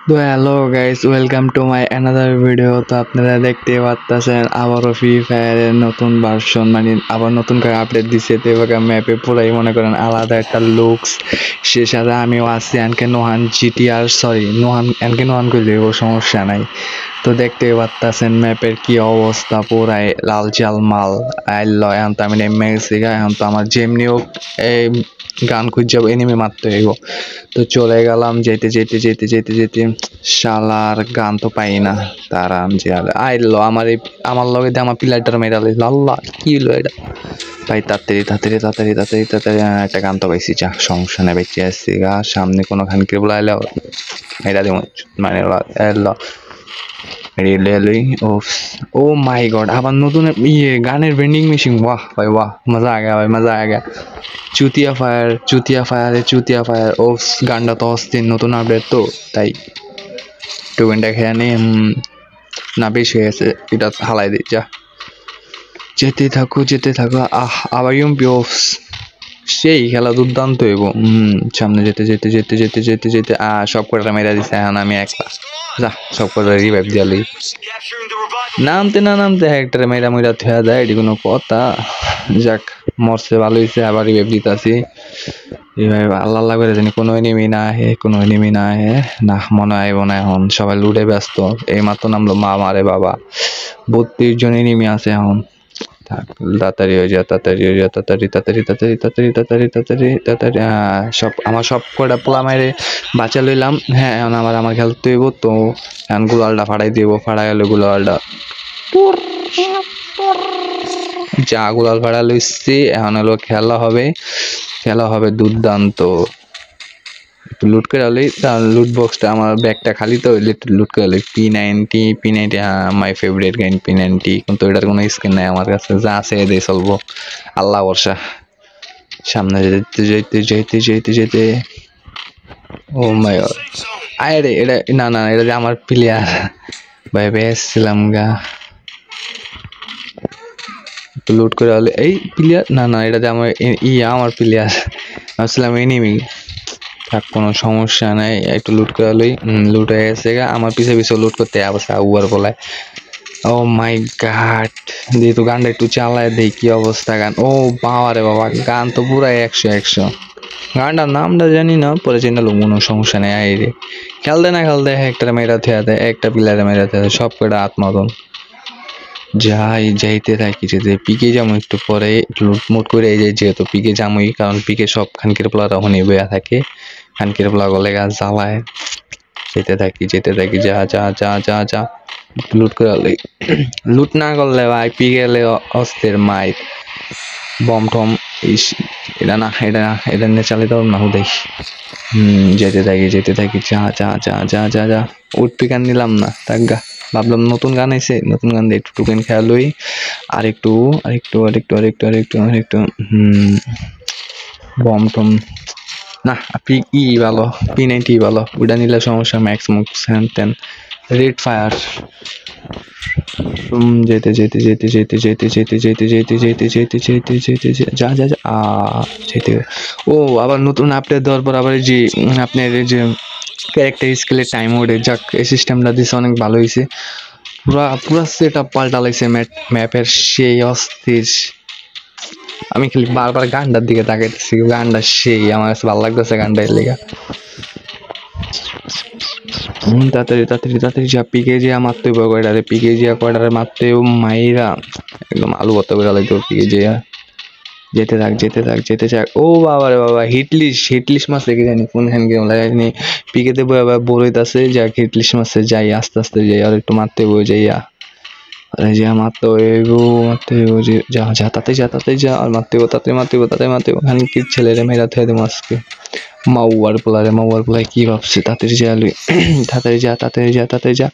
তো hello guys, welcome to my another video. তো আপনারা দেখতে পাচ্ছেন আবারও ফ্রি ফায়ারের নতুন ভার্সন, মানে আবার নতুন করে আপডেট দিছে। তো এবার ম্যাপে পুরাই মনে করেন আলাদা একটা লুকস। সে সাথে আমিও আছি, NK Nohan GTR, sorry Nohan, NK Nohan করে দেবো, সমস্যা নাই। তো দেখতে পাচ্ছেন ম্যাপের কি অবস্থা, পুরাই লাল চাল মাল আইল। এখন তো আমি নেমে গেছি, এখন তো আমার যেমনি হোক এই গান খুঁজে যাবো, এনিমি মারতে হইব। তো চলে গেলাম, যেতে যেতে যেতে যেতে যেতে শালার গান তো পাই না। তার যে আইলো আমার লগে দিয়ে আমার পিলারটার মেরালে, আল্লাহ কি হলো এটা ভাই। তাড়াতাড়ি তাড়াতাড়ি তাড়াতাড়ি তাড়াতাড়ি তাড়াতাড়ি একটা গান তো পাইছি, যা সমস্যা নেই, বেঁচে আসছি গা। সামনে কোনো খানকে বলে আইলো মেরা দিব, মানে এলো রিয়েলি। ও মাই গড, আবার নতুন গানের ভেন্ডিং মেশিন, वाह भाई वाह, मजा आ गया भाई, मजा आ गया। Chutia fire Chutia fire Chutia fire, ও গানটা তো অস্থির, নতুন আপডেট তো তাই টোকেনটা খেয়ে নি। না বেশি হয়ে গেছে, এটা হালাই দিই, যা যেতে থাকো আবার ইউম্পি সেই খেলা দুর্দান্ত হইব। সামনে যেতে যেতে যেতে যেতে যেতে যেতে সব কটা মেরা দিছে, এখন আমি একলা যা সব কটা রিভাইভ দিয়ালি। নামতে না নামতে একটা মেয়েরা মেয়েরা থেয়া যায়, এটি কোনো কথা? যাক, মরছে ভালো হয়েছে, আবার রিভাইভ দিতেছি। রিভাইভ আল্লাহ আল্লাহ করে জানি কোনো এনিমি না আহে, কোনো এনিমি না আহে। না মনে আইব না, এখন সবাই লুটে ব্যস্ত। এই মাত্র নামলো মা মারে বাবা, 32 জন এনিমি আছে এখন। তাড়াতাড়ি হয়ে যা, তাড়াতাড়ি হয়ে যা, তাড়াতাড়ি তাড়াতাড়ি তাড়াতাড়ি তাড়াতাড়ি তাড়াতাড়ি তাড়াতাড়ি তাড়াতাড়ি। সব আমার সব কটা পোলা মাইরে বাঁচা লইলাম। হ্যাঁ, এখন আমার খেলতে হইব তো। এখন গুলালটা ফাড়াই দিব, ফাড়াই গেলে গুলালটা যা গুলাল ফাড়া লইছি। এখন হলো খেলা হবে দুর্দান্ত। একটু লুট করে হলেই, লুট বক্সটা আমার ব্যাগটা খালি তো, একটু লুট করে হলে P90 মাই ফেভারিট গান P90, কিন্তু এটার কোনো স্কিন নাই আমার কাছে, যা আছে এদের চলবো, আল্লাহ বর্ষা। সামনে যেতে যেতে যেতে যেতে যেতে ও মাই গড, আরে এটা না না, এটা যে আমার প্লেয়ার ভাই, বেসছিলাম গা লুট করে হলে। এই প্লেয়ার না না, এটা যে আমার আমার প্লেয়ার, ভাবছিলাম এনিমি। থাক, কোনো সমস্যা নাই, একটু লুট করে হলেই। লুট হয়ে গেছে গা, আমার পিছে পিছে লুট করতে অবস্থা উয়ার বলায়। ও মাই গড, যেহেতু গানটা একটু চালায় দেই কি অবস্থা গান। ও বাবা রে বাবা, গান তো পুরাই 100 গানটার নামটা জানি না, পরে চিন্তা লোক, কোনো সমস্যা নেই। আই রে খেলতে না খেলতে একটা মেয়েরা থেয়া দেয়, একটা পিলারে মেয়েরা থেয়া দেয়, সব কটা আত্মদন যাইতে থাকি। যেতে পিকে যাবো একটু পরে, লুটমুট করে এই যেহেতু পিকে যামই, কারণ পিকে সব খানকির পোলারা হনি বইয়া থাকে, খানকির পোলা গলে গাছ জ্বালায়। যেতে থাকি যা যা যা যা যা লুট করে হলে। লুট না করলে ভাই পি গেলে অস্থির মাইর বম টম। এটা না, এটা নিয়ে চালিয়ে না হুদাই। যেতে থাকি যা যা যা যা যা যা। উঠ পিকার নিলাম না, তাক গা, ভাবলাম নতুন গান আইছে, নতুন গান দিয়ে একটু টুকেন খেয়ালই। আরেকটু আরেকটু আরেকটু আরেকটু আরেকটু আরেকটু বম টম না, ভালো, P90 ভালো, ওটা নিলে সমস্যা, ম্যাক্স মুক্স হ্যান ত্যান। রেড ফায়ার যেতে যেতে যেতে যেতে যেতে যেতে যেতে যেতে যেতে যেতে যেতে যেতে যা যা যা যেতে। ও আবার নতুন আপডেট দেওয়ার পর আবার এই যে আপনার এই যে ক্যারেক্টার স্কেলের টাইম ওঠে, যাক এই সিস্টেমটা দিছে, অনেক ভালো হয়েছে। পুরা সেট আপ পাল্টা লাগছে ম্যাপের, সেই অস্থির। আমি খালি বারবার গানটার দিকে তাকাইতেছি, গানটা সেই আমার কাছে ভালো লাগতেছে, গানটা এর লেগা। তাড়াতাড়ি তাড়াতাড়ি তাড়াতাড়ি যা, পিকে জিয়া মারতে হবে কয়টারে, পিকে জিয়া কয়টারে মারতে মাইরা একদম আলু ভর্তা করে লাগতো পিকে জিয়া। যেতে থাক। ও বাবা রে বাবা, হিটলিশ মাছে কি জানি কোন হ্যান্ড গেম লাগাইনি। পিকেতে বাবা বড়ইতাছে, যা হিটলিশ মাছে যাই, আস্তে আস্তে যাই, আর একটু মারতে বই যাইয়া। আরে যা মারতে হইব যা যা, তাতে যা, আর মারতে হইব। খানকির ছেলেরে মেয়েরা থুয়ে দেবো আজকে। মাউয়ার পোলায় কি ভাবছে, তাড়াতাড়ি যা।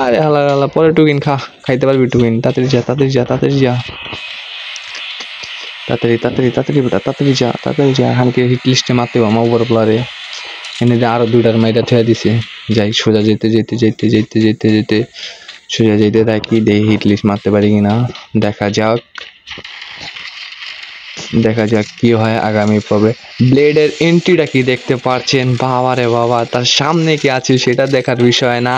আরে হালা পরে টুকিন খাইতে পারবি টুকিন, তাড়াতাড়ি যা। তাড়াতাড়ি যা, খানকে হিট লিস্টে মারতে হইব মাউয়ার পোলারে। এনে যে আরো দুইটার মাইরা থুয়ে দিছে, যাই সোজা যেতে সোজা যেতে থাকি, দেখি হিট লিস্ট মারতে পারি কিনা, দেখা যাক। দেখা যাক কি হয় আগামী পর্বে। ব্লেডের এন্ট্রিটা কি দেখতে পাচ্ছেন? বাবা রে বাবা, তার সামনে কি আছে সেটা দেখার বিষয় না।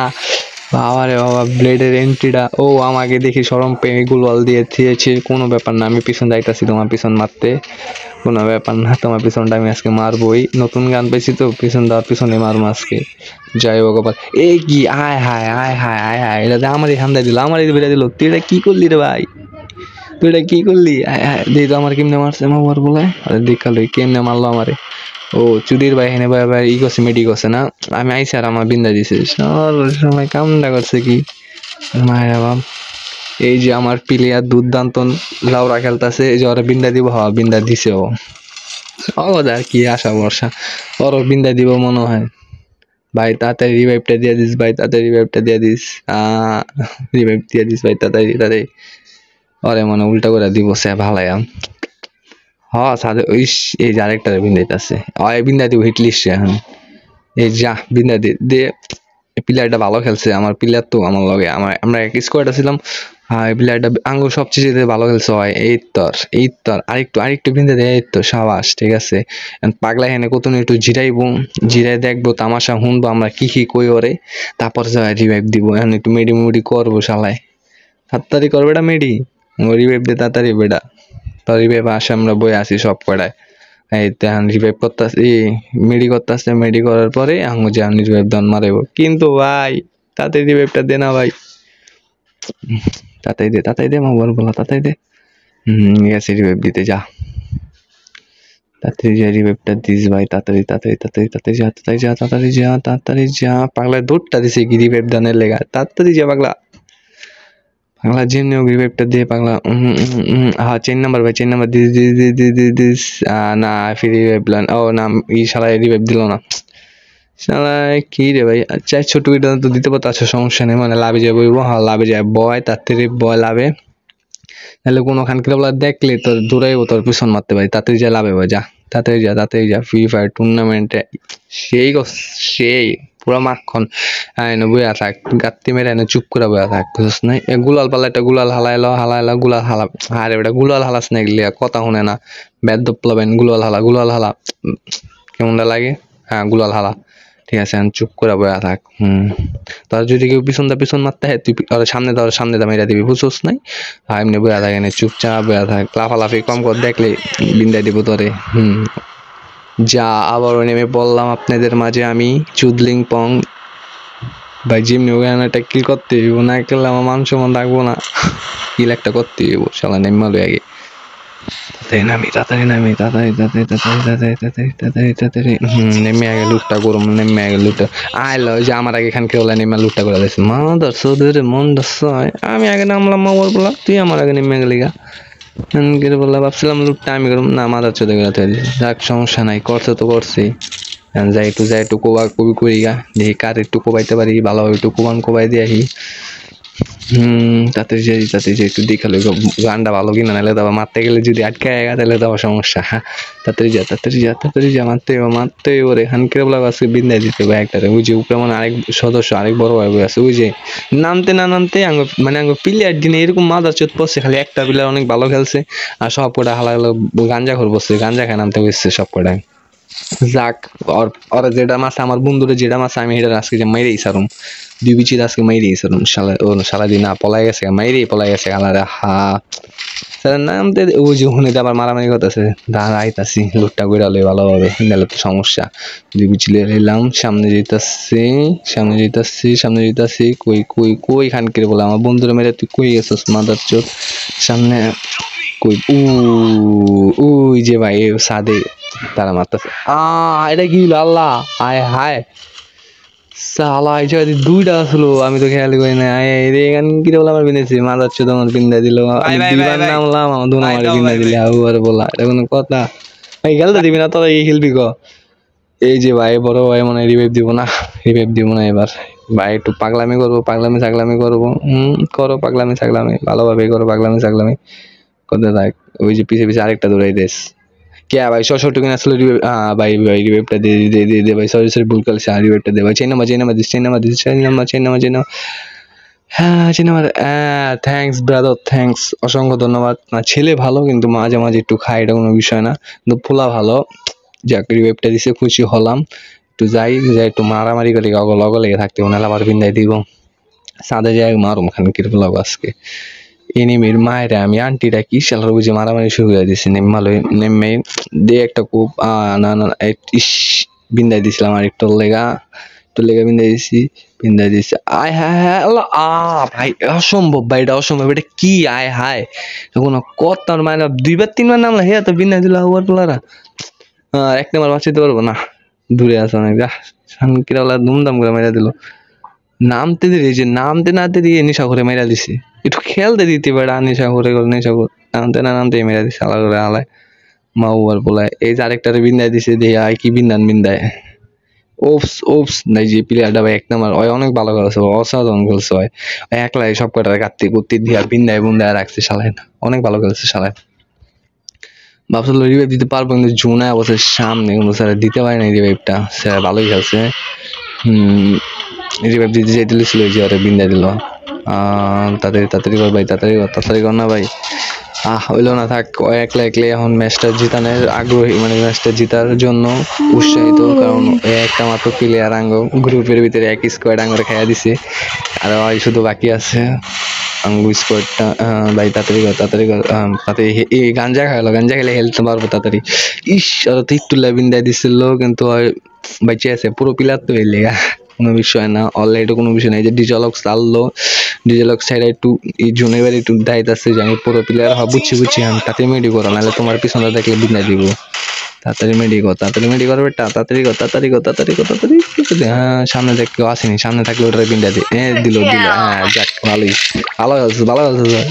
বাবা রে বাবা, ব্লেডের এন্ট্রিটা, ও আমাকে দেখি সরম পেয়ে গুলওয়াল দিয়ে দিয়েছে। কোনো ব্যাপার না, আমি পিছন যাইতাছি তোমার পিছন মারতে, কোনো ব্যাপার না, তোমার পিছনটা আমি আজকে মারবই। নতুন গান পেয়েছি তো, পিছন দেওয়ার পিছনে মারবো আজকে। জয় ভগবান। এই কি, আয় হায় আয় হায় আয় হায়, এটা আমারই হামদায় দিল, আমারই বেড়ে দিল। তুই এটা কি করলি রে ভাই? তুই এটা কি করলি? দিই তো আমার কেমনে মারছে আমার বলে, আরে দেখালো কেমনে মারলো আমারে। ও চুদির ভাই হেনে ভাই ভাই ই করছে, মেডি করছে না, আমি আইসি আর আমার বিন্দা দিছে সময় কামটা করছে কি মায়েরা বাপ। এই যে আমার প্লেয়ার দুর্দান্ত লাউরা খেলতেছে, এই যে ওরা বিন্দা দিব, হওয়া বিন্দা দিছে ও আর কি আশা ভরসা, ওরও বিন্দা দিব মনে হয়। ভাই তাড়াতাড়ি রিভাইভটা দিয়ে দিস, ভাই তাড়াতাড়ি রিভাইভটা দিয়ে দিস, রিভাইভ দিয়ে দিস ভাই তাড়াতাড়ি তাড়াতাড়ি। ওরে মনে উল্টা করে দিব সে ভালাই সাথে ওই এই যে আরেকটা বিন্দাইতেছে, বিন্দা দিব হিট লিস্টে এখন। এই যা বিন্দা দিয়ে প্লেয়ারটা ভালো খেলছে, আমার প্লেয়ার তো আমার লগে আমরা এক স্কোয়াডে ছিলাম। এই প্লেয়ারটা আঙ্গুর সবচেয়ে ভালো খেলছে হয়। এই তোর আরেকটু বিন্দা দেয়, এই তো সাবাস, ঠিক আছে। পাগলা হেনে কত একটু জিরাই দেখবো, তামাশা শুনবো আমরা কি কই ওরে, তারপর যাই রিভাইভ দিব। এখন একটু মেডি করবো শালায়, তাড়াতাড়ি করবে এটা মেডি, রিভাইভ দে তাড়াতাড়ি বেটা। তো রিভাইভ আসে, আমরা বই আসি সব কটায়। এই এখন রিভাইভ করতেছে, মেডি করার পরে আঙ্গু যে আমি রিভাইভ দান মারাইব। কিন্তু ভাই তাড়াতাড়ি রিভাইভটা দে না ভাই, তাড়াতাড়ি দে আমার বলা, তাড়াতাড়ি দে। গেছে রিভাইভ দিতে, যা তাড়াতাড়ি যা রিভাইভটা দিস ভাই, তাড়াতাড়ি যা। পাগলা দৌড়টা দিছে কি রিভাইভ দানের লেগা, তাড়াতাড়ি যা পাগলা। যেমনি রিভাইভটা দিয়ে পাগলা। হ্যাঁ 4 নাম্বার ভাই, 4 নাম্বার দিস। না ফির রিভাইভ ও না, শালা রিভাইভ দিল না শালা, কি রে ভাই। আচ্ছা ছোট তো দিতে পারতো, আচ্ছা সমস্যা নেই, মানে লাভে যায় বইব, হ্যাঁ লাভে যায় বয়, তাড়াতাড়ি বয় লাভে। তাহলে কোনো খানকে দেখলে তোর দৌড়াইবো, তোর পিছন মারতে পারি, তাড়াতাড়ি যা লাভে ভাই, যা তাড়াতাড়ি যা। ফ্রি ফায়ার টুর্নামেন্টে সেই পুরা মাখন বইয়া থাক, গাত্তি মেরে চুপ করে বইয়া থাক, বুঝছ না। গুলাল পালা, একটা গুলাল হালাইলো গুলাল হালা, আরে বেটা গুলাল হালাস না, এগুলি কথা শুনে না, বেদ প্লাবেন। গুলাল হালা কেমনটা লাগে? হ্যাঁ গুলাল হালা, ঠিক আছে, চুপ করে বইয়া থাক। তোর যদি কেউ পিছন মারতে হয়, তুই সামনে দা মেরা দিবি, বুঝছস নাই? এমনি বইয়া থাক, এনে চুপচাপ বইয়া থাক, লাফালাফি কম কর, দেখলে বিন্দাই দিব তোরে। যা আবারও নেমে পড়লাম আপনাদের মাঝে আমি, চুদলিং পং ভাই। যেমনি ওখানে একটা কিল করতে হইব, না করলে আমার মান সম্মান রাখবো না, কিল একটা করতে হইব, শালা নেমে মারবে আগে। তাড়াতাড়ি নেমে আগে লুটটা করুম, নেমে আগে লুটটা আইলো যে আমার আগে এখান কেউ নেমে লুটটা করে দিয়েছে। মন দর্শ আমি আগে নামলাম মোবাইল বলা, তুই আমার আগে নেমে গেলি গা। বললাম ভাবছিলাম লুটটা আমি করুম, না মাদার চোদে গেলে যাক সমস্যা নাই, করছে তো করছি। যাই একটু কবি করি গা, দেখি কার একটু কোবাইতে পারি ভালোভাবে, একটু কোবাই দিয়ে আহি। তাতে যে একটু দেখালো গানটা ভালো কিনা, নাহলে তো মারতে গেলে যদি আটকে গা তাহলে তো সমস্যা। তাড়াতাড়ি যা মারতে ওর এখান কে বলা আজকে বিন্দায় দিতে হবে একটা। ওই যে উপরে মানে আরেক সদস্য, আরেক বড় ভাই আছে, ওই যে নামতে মানে প্লেয়ার দিনে এরকম মাদার চোদ পড়ছে, খালি একটা প্লেয়ার অনেক ভালো খেলছে, আর সব কটা হালাগুলো গাঞ্জা খোর বসছে, গাঞ্জা খায় নামতে বসছে সব কটায়। যাক ওরা যেটা মাছ, আমার বন্ধুরা যেটা মাছ, আমি এটা আজকে যে মাইরেই সারুম, দুই বিচির আজকে মাইরেই সারুম। সারাদিন পলাই গেছে, পলাই গেছে আলাদা। নামতে ওই যে হুনে আবার মারামারি করতেছে, আইতাছি লুটটা করে আলো ভালোভাবে, নাহলে তো সমস্যা। দুই বিচি এলাম, সামনে যেতেছি। কই খানকে বলে আমার বন্ধুরা মেরে, তুই কই গেছিস মাদার চোদ? সামনে কই? ওই যে ভাই সাদে তারা মারতেছে। এটা কি আল্লাহ, আয় হায় সালা, এই জায়গায় দুইটা আসলো, আমি তো খেয়াল করি না। এখানে কি বলে আমার বিনেছি, মাদার চোদ আমার বিন্দা দিল, আমি দুইবার নামলাম, আমার দুন আমার বিন্দা দিলে আবার বলা, এটা কোনো কথা? ভাই খেলতে দিবি না তোরা, এই খেলবি ক? এই যে ভাই বড় ভাই মনে রিভাইভ দিব না এবার। ভাই একটু পাগলামি করবো, পাগলামি করবো। করো পাগলামি ভালোভাবে করো, পাগলামি করতে থাক। ওই যে পিছে আরেকটা দৌড়াই দেশ কে ভাই, ছোট কিনা আসলে ভাই রিভাইভটা দে ভাই, সরি ভুল করছি, রিভাইভটা দে ভাই। Chain number this. হ্যাঁ চিনামার, থ্যাঙ্কস ব্রাদার, থ্যাঙ্কস, অসংখ্য ধন্যবাদ। না ছেলে ভালো, কিন্তু মাঝে মাঝে একটু খাই, এটা কোনো বিষয় না, কিন্তু পোলা ভালো। যাক রিভাইভটা দিছে, খুশি হলাম। একটু যাই যাই একটু মারামারি করি, অগল অগল লেগে থাকতে ওনার আবার বিন্দাই দিব। সাদে যাই মারুম খানকির পোলাও আজকে। এনিমির মায়েরা আমি আন্টিটা কি শালার বুঝে মারামারি শুরু করে দিছি। নেমালো নেমে দিয়ে একটা কূপ না না ইস বিন্দাই দিছিলাম আর একটু লেগা বিন্দাই দিছি, বিন্দাই দিছি। আয় হায় হায় আল্লাহ, ভাই অসম্ভব, ভাই এটা অসম্ভব, এটা কি আয় হায় কোনো কথার মানে 2 বার 3 বার নামলা হে তো বিন্দাই দিল ওর পোলারা। এক নাম্বার বাঁচাইতে পারবো না, দূরে আছে অনেক। শানকিরাওয়ালা ধুমধাম করে মেরে দিল। নামতে দেরি, যে নামতে না দেরি নেশা করে মেরা দিছে। একটু খেলতে দিতে পারে, নেশা করে নামতে না নামতে মেরা দিছে আলাদা করে আলায় মা উবার বলায়। এই যে আরেকটারে বিন্দায় দিছে, দিয়ে আয় কি বিন্দায়। ওপস ওপস নাই যে প্লেয়ারটা ভাই 1 নাম্বার, ওই অনেক ভালো খেলছে, অসাধারণ খেলছে। হয় একলাই সব কটার কাটতে কুত্তি দিয়া বিন্দায় বুন্দায় রাখছে শালায়, অনেক ভালো খেলছে শালায়। ভাবছিল রিভাইভ দিতে পারবো, কিন্তু জুনা অবশ্যই সামনে কিন্তু স্যার দিতে পারে না রিভাইভটা। স্যার ভালোই খেলছে। রিভাইভ দিতে যাইতে ছিল, যে আরে বিন্দায় দিল। তাড়াতাড়ি কর ভাই, তাড়াতাড়ি কর না ভাই। হইলো না, থাক। একলা এখন ম্যাচটা জিতানোর আগ্রহী, মানে ম্যাচটা জিতার জন্য উৎসাহিত, কারণ একটা মাত্র প্লেয়ার আঙ্গ গ্রুপের ভিতরে এক স্কোয়াড আঙ্গরে খাইয়া দিছে, আর ওই শুধু বাকি আছে আঙ্গু স্কোয়াডটা। ভাই তাড়াতাড়ি কর তাড়াতাড়ি। এই গাঞ্জা খেলে খেলতে পারবো তাড়াতাড়ি। ইস আর তো একটু লেবিন দিয়ে দিছিল, কিন্তু বাঁচিয়ে আছে পুরো প্লেয়ার তো এলে কোনো বিষয় না, অলরেডি কোনো বিষয় নাই। যে ডিজলক্স আনলো, ডিজলক্স সাইডে একটু এই জোনে বাড়ি একটু দায়িত্ব আছে যে আমি পুরো প্লেয়ার হওয়া বুঝছি আমি তাতে মেডি করো, নাহলে তোমার পিছনে দেখলে বিনা দিব। তাড়াতাড়ি মেডি কর বেটা, তাড়াতাড়ি কর। হ্যাঁ সামনে দেখ কেউ আসেনি, সামনে থাকলে ওটা বিন্ডা দিল। হ্যাঁ যাক ভালোই, ভালো খেলছে।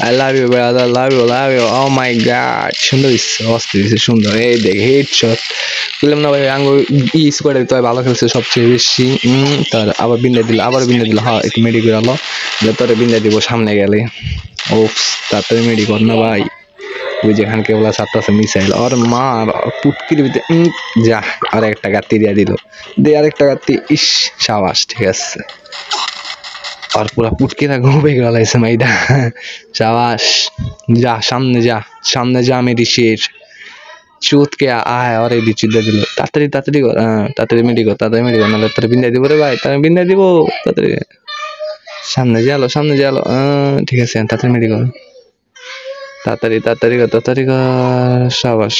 I love you brother, love you. Oh my god, সুন্দর অস্থির সুন্দর। এই দেখ হেডশট বললাম না ভাই, আঙ্গো ই স্কোয়াডে তো ভালো খেলছে সবচেয়ে বেশি। তার আবার বিন্ডা দিল। হ্যাঁ একটু মেডি করে আলো, তোরে বিন্ডা দিব সামনে গেলে। ওপস তাড়াতাড়ি মেডি কর না ভাই। ওই যেখানে কেবল সাতটা আছে মিসাইল আর মার পুটকির ভিতরে যা, আর একটা গাত্তি দিয়ে দিল, আরেকটা গাত্তি। ইস সাবাস, ঠিক আছে। আর পুরা পুটকিরা ঘুমে গেলাইছে মাইদা। সাবাস, যা সামনে যা মেরি শের চুতকে আয়। আর এই দিচ্ছিটা দিল, তাড়াতাড়ি কর। তাড়াতাড়ি মেডি কর, নাহলে তার বিন্দায় দিব রে ভাই, তার বিন্দায় দিব। তাড়াতাড়ি সামনে যে আলো। ঠিক আছে তাড়াতাড়ি মেডি কর, তাড়াতাড়ি কর। সাবাস।